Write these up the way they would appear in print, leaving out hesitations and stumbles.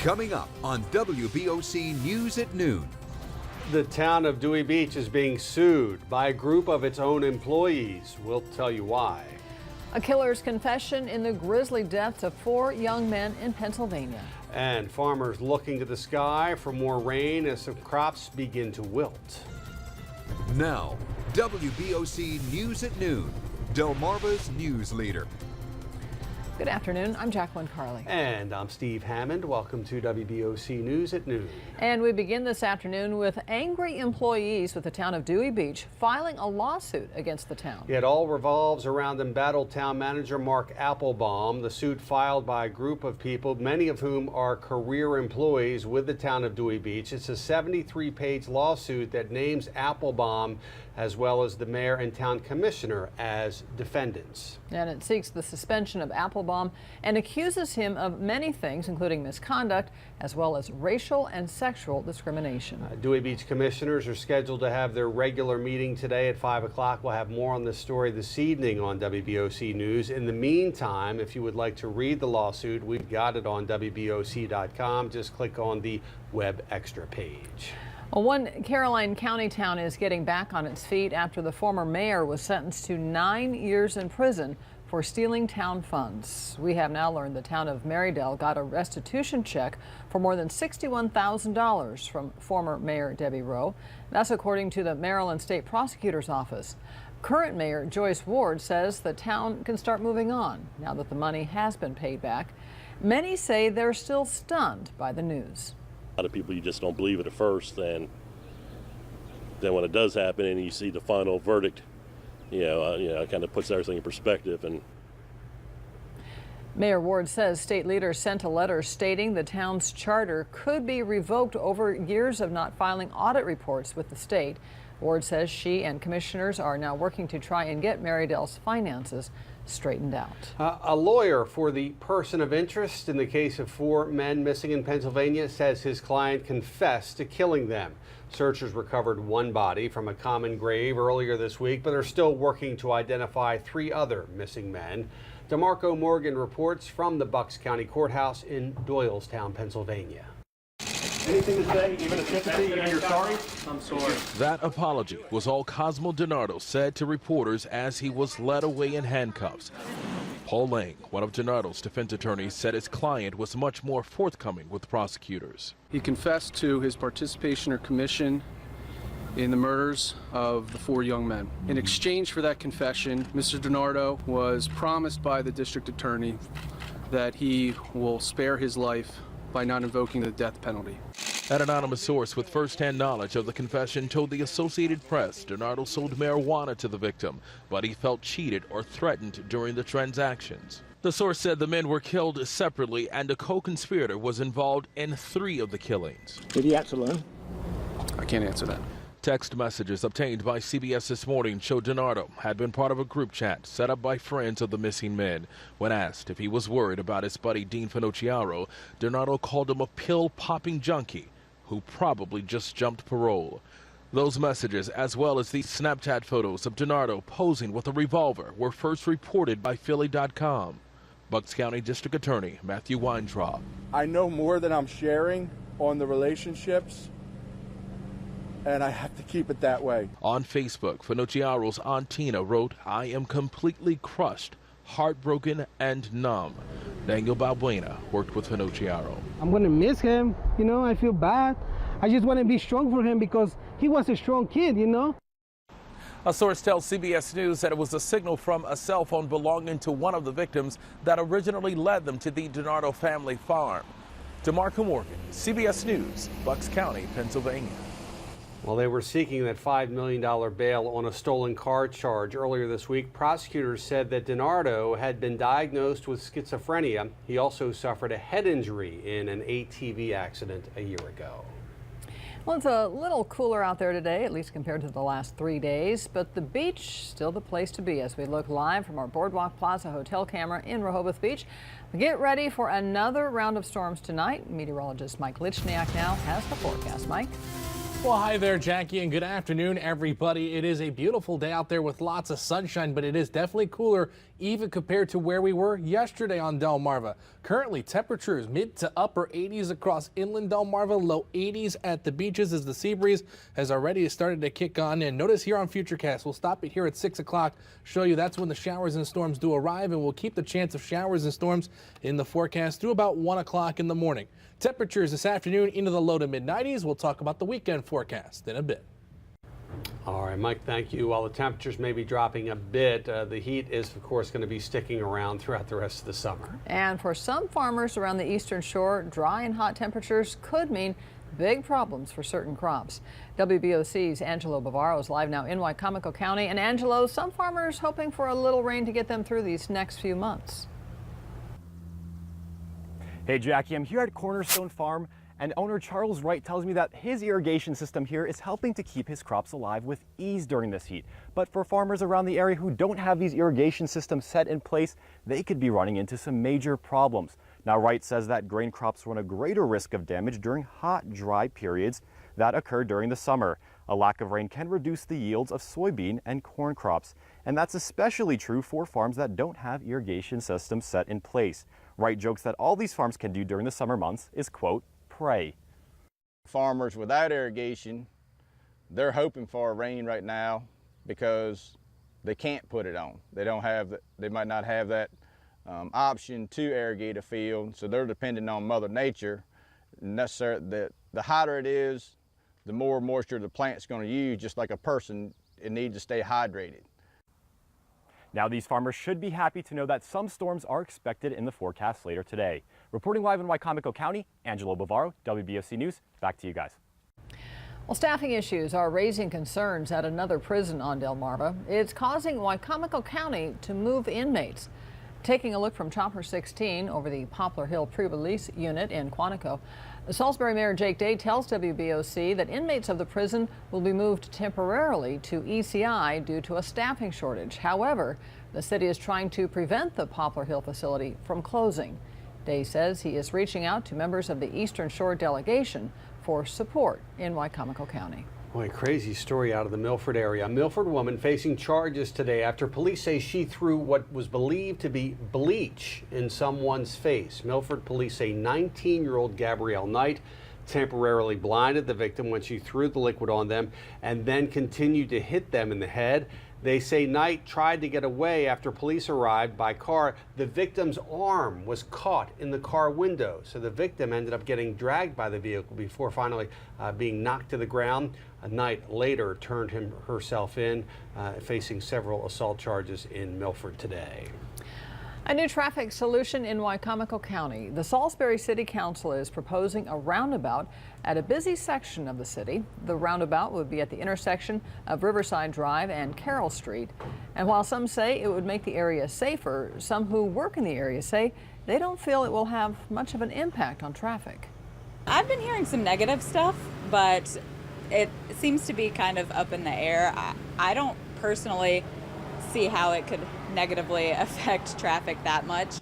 Coming up on WBOC News at noon. The town of Dewey Beach is being sued by a group of its own employees. We'll tell you why. A killer's confession in the grisly deaths of 4 young men in Pennsylvania. And farmers looking to the sky for more rain as some crops begin to wilt. Now, WBOC News at noon, Delmarva's news leader. Good afternoon. I'm Jacqueline Carley. And I'm Steve Hammond. Welcome to WBOC News at noon. And we begin this afternoon with angry employees with the town of Dewey Beach filing a lawsuit against the town. It all revolves around embattled town manager Mark Applebaum. The suit filed by a group of people, many of whom are career employees with the town of Dewey Beach. It's a 73-page lawsuit that names Applebaum as well as the mayor and town commissioner as defendants. And it seeks the suspension of Applebaum and accuses him of many things, including misconduct, as well as racial and sexual discrimination. Dewey Beach commissioners are scheduled to have their regular meeting today at 5 o'clock. We'll have more on this story this evening on WBOC News. In the meantime, if you would like to read the lawsuit, we've got it on WBOC.com. Just click on the Web Extra page. Well, one Caroline County town is getting back on its feet after the former mayor was sentenced to 9 years in prison for stealing town funds. We have now learned the town of Marydale got a restitution check for more than $61,000 from former Mayor Debbie Rowe. That's according to the Maryland State Prosecutor's Office. Current Mayor Joyce Ward says the town can start moving on now that the money has been paid back. Many say they're still stunned by the news. A lot of people, you just don't believe it at first, and then when it does happen and you see the final verdict, it kind of puts everything in perspective. And Mayor Ward says state leaders sent a letter stating the town's charter could be revoked over years of not filing audit reports with the state. Ward says she and commissioners are now working to try and get Marydale's finances straightened out. A lawyer for the person of interest in the case of 4 men missing in Pennsylvania says his client confessed to killing them. Searchers recovered 1 body from a common grave earlier this week, but are still working to identify 3 other missing men. DeMarco Morgan reports from the Bucks County Courthouse in Doylestown, Pennsylvania. Anything to say, even a sympathy, even you're sorry? I'm sorry. That apology was all Cosmo DiNardo said to reporters as he was led away in handcuffs. Paul Lang, one of DiNardo's defense attorneys, said his client was much more forthcoming with prosecutors. He confessed to his participation or commission in the murders of the 4 young men. In exchange for that confession, Mr. DiNardo was promised by the district attorney that he will spare his life by not invoking the death penalty. An anonymous source with first-hand knowledge of the confession told the Associated Press DiNardo sold marijuana to the victim, but he felt cheated or threatened during the transactions. The source said the men were killed separately and a co-conspirator was involved in 3 of the killings. Did he answer alone? I can't answer that. Text messages obtained by CBS This Morning show DiNardo had been part of a group chat set up by friends of the missing men. When asked if he was worried about his buddy Dean Finocchiaro, DiNardo called him a pill-popping junkie who probably just jumped parole. Those messages, as well as these Snapchat photos of DiNardo posing with a revolver, were first reported by Philly.com. Bucks County District Attorney Matthew Weintraub. I know more than I'm sharing on the relationships, and I have to keep it that way. On Facebook, Finocchiaro's Aunt Tina wrote, "I am completely crushed, heartbroken, and numb." Daniel Balbuena worked with Finocchiaro. I'm going to miss him. I feel bad. I just want to be strong for him because he was a strong kid, A source tells CBS News that it was a signal from a cell phone belonging to one of the victims that originally led them to the DiNardo family farm. DeMarco Morgan, CBS News, Bucks County, Pennsylvania. Well, they were seeking that $5 million bail on a stolen car charge earlier this week. Prosecutors said that DiNardo had been diagnosed with schizophrenia. He also suffered a head injury in an ATV accident a year ago. Well, it's a little cooler out there today, at least compared to the last 3 days, but the beach still the place to be as we look live from our Boardwalk Plaza hotel camera in Rehoboth Beach. Get ready for another round of storms tonight. Meteorologist Mike Lichniak now has the forecast. Mike? Well, hi there, Jackie, and good afternoon, everybody. It is a beautiful day out there with lots of sunshine, but it is definitely cooler even compared to where we were yesterday on Delmarva. Currently, temperatures mid to upper 80s across inland Delmarva, low 80s at the beaches as the sea breeze has already started to kick on. And notice here on Futurecast, we'll stop it here at 6 o'clock, show you that's when the showers and storms do arrive, and we'll keep the chance of showers and storms in the forecast through about 1 o'clock in the morning. Temperatures this afternoon into the low to mid 90s. We'll talk about the weekend forecast in a bit. All right, Mike, thank you. While the temperatures may be dropping a bit, the heat is, of course, going to be sticking around throughout the rest of the summer. And for some farmers around the eastern shore, dry and hot temperatures could mean big problems for certain crops. WBOC's Angelo Bavaro is live now in Wicomico County. And Angelo, some farmers hoping for a little rain to get them through these next few months. Hey, Jackie, I'm here at Cornerstone Farm, and owner Charles Wright tells me that his irrigation system here is helping to keep his crops alive with ease during this heat. But for farmers around the area who don't have these irrigation systems set in place, they could be running into some major problems. Now, Wright says that grain crops run a greater risk of damage during hot, dry periods that occur during the summer. A lack of rain can reduce the yields of soybean and corn crops, and that's especially true for farms that don't have irrigation systems set in place. Wright jokes that all these farms can do during the summer months is, quote, pray. Farmers without irrigation, they're hoping for a rain right now because they can't put it on. They might not have that option to irrigate a field, so they're dependent on Mother Nature. The hotter it is, the more moisture the plant's going to use. Just like a person, it needs to stay hydrated. Now, these farmers should be happy to know that some storms are expected in the forecast later today. Reporting live in Wicomico County, Angelo Bavaro, WBOC News. Back to you guys. Well, staffing issues are raising concerns at another prison on Delmarva. It's causing Wicomico County to move inmates. Taking a look from Chopper 16 over the Poplar Hill pre-release unit in Quantico, Salisbury Mayor Jake Day tells WBOC that inmates of the prison will be moved temporarily to ECI due to a staffing shortage. However, the city is trying to prevent the Poplar Hill facility from closing. Day says he is reaching out to members of the Eastern Shore delegation for support in Wicomico County. Boy, crazy story out of the Milford area. A Milford woman facing charges today after police say she threw what was believed to be bleach in someone's face. Milford police say 19-year-old Gabrielle Knight temporarily blinded the victim when she threw the liquid on them and then continued to hit them in the head. They say Knight tried to get away after police arrived by car. The victim's arm was caught in the car window, so the victim ended up getting dragged by the vehicle before finally being knocked to the ground. Knight later turned herself in, facing several assault charges in Milford today. A new traffic solution in Wicomico County. The Salisbury City Council is proposing a roundabout at a busy section of the city. The roundabout would be at the intersection of Riverside Drive and Carroll Street. And while some say it would make the area safer, some who work in the area say they don't feel it will have much of an impact on traffic. I've been hearing some negative stuff, but it seems to be kind of up in the air. I don't personally see how it could negatively affect traffic that much.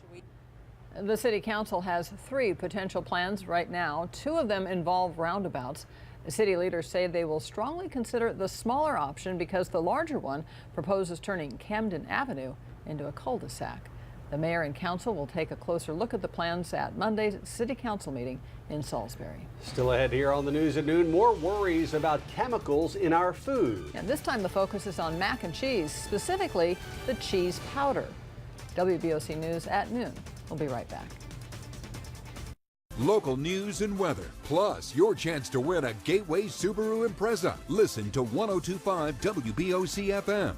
The City Council has 3 potential plans right now. 2 of them involve roundabouts. The city leaders say they will strongly consider the smaller option because the larger one proposes turning Camden Avenue into a cul-de-sac. The mayor and council will take a closer look at the plans at Monday's City Council meeting in Salisbury. Still ahead here on the News at Noon, more worries about chemicals in our food. And this time the focus is on mac and cheese, specifically the cheese powder. WBOC News at noon. We'll be right back. Local news and weather, plus your chance to win a Gateway Subaru Impreza. Listen to 102.5 WBOC FM.